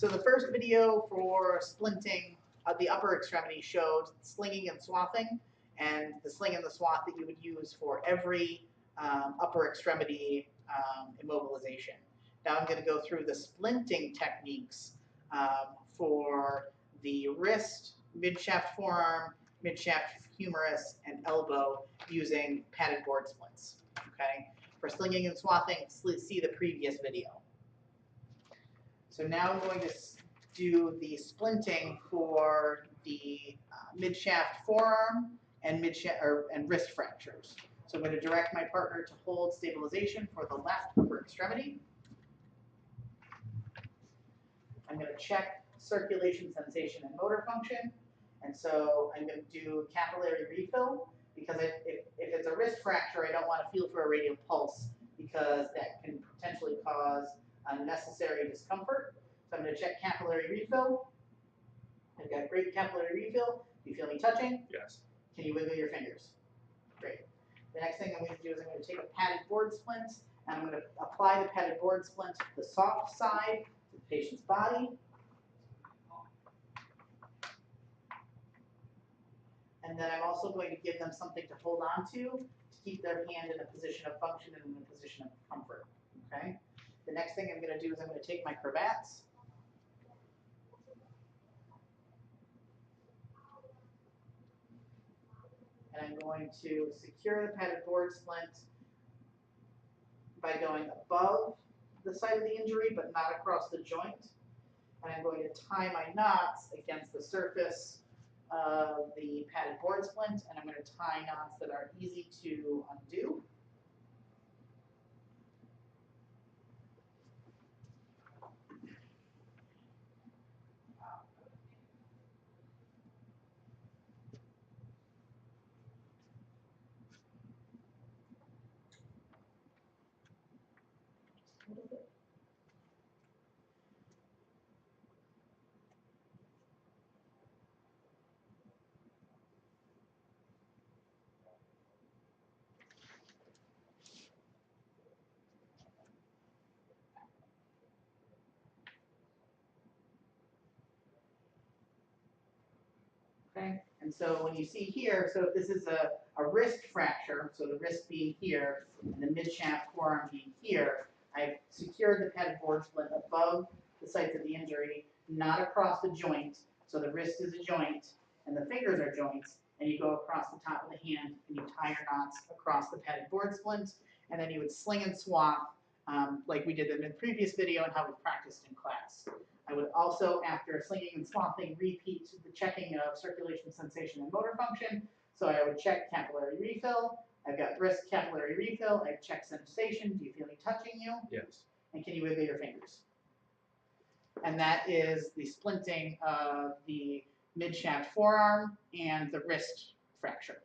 So the first video for splinting of the upper extremity showed slinging and swathing, and the sling and the swath that you would use for every upper extremity immobilization. Now I'm going to go through the splinting techniques for the wrist, mid-shaft forearm, mid-shaft humerus, and elbow using padded board splints. Okay. For slinging and swathing, see the previous video. So now I'm going to do the splinting for the mid-shaft forearm and wrist fractures. So I'm going to direct my partner to hold stabilization for the left upper extremity. I'm going to check circulation, sensation, and motor function. And so I'm going to do capillary refill because if it's a wrist fracture, I don't want to feel for a radial pulse because that can potentially cause unnecessary discomfort. So I'm going to check capillary refill. I've got great capillary refill. Do you feel me touching? Yes. Can you wiggle your fingers? Great. The next thing I'm going to do is I'm going to take a padded board splint and I'm going to apply the padded board splint to the soft side of the patient's body. And then I'm also going to give them something to hold on to keep their hand in a position of function and in a position of comfort. Okay. The next thing I'm going to do is I'm going to take my cravats. And I'm going to secure the padded board splint by going above the site of the injury, but not across the joint. And I'm going to tie my knots against the surface of the padded board splint, and I'm going to tie knots that are easy to undo. Okay, and so when you see here, so if this is a wrist fracture, so the wrist being here and the mid-shaft forearm being here, I've secured the padded board splint above the sites of the injury, not across the joint. So the wrist is a joint and the fingers are joints, and you go across the top of the hand and you tie your knots across the padded board splint, and then you would sling and swath like we did in the previous video and how we practiced in class. I would also, after slinging and swathing, repeat the checking of circulation, sensation, and motor function. So I would check capillary refill. I've got wrist capillary refill. I've checked sensation. Do you feel me touching you? Yes. And can you wiggle your fingers? And that is the splinting of the mid-shaft forearm and the wrist fracture.